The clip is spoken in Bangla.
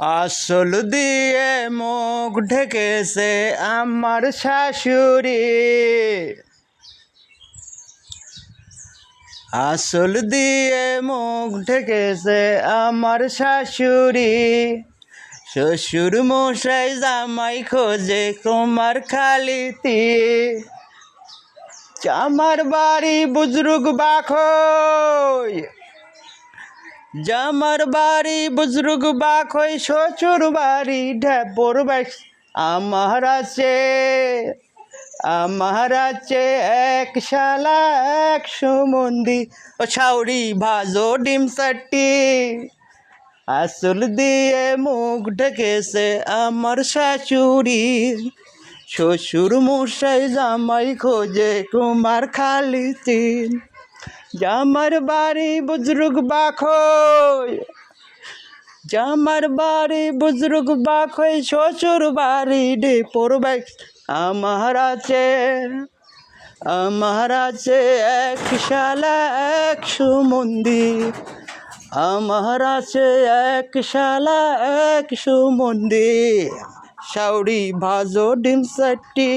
আসল দিয়ে মুখ ঢেকেছে আমার শাশুড়ি, আসল দিয়ে মুখ ঢেকেছে আমার শাশুড়ি। শ্বশুর মশাই জামাই খোঁজে কুমার খালিতে, আমার বাড়ি বুজরুগ বাখই, জামার বাড়ি বুজরুগ বাখই, শ্বশুর বাড়ি ঢেপর বাই। আমার আছে এক শালা 100 মন্দি, ও ছাউরি ভাজো ডিম চাটি। আসল দিয়ে মুখ ঢেকেছে আমার শাশুড়ি, শ্বশুর মশাই জামাই খোঁজে কুমার খালিতে, জামার বাড়ি বুজরুগ বাখই, জামার বাড়ি বুজরুগ বাখই, শ্বশুর বাড়ি ঢেপর বাই। আমার আছে এক শালা 100 মন্দির, আমার আছে এক শালা 100 মন্দির, শাউরি ভাজো ডিম চাটি।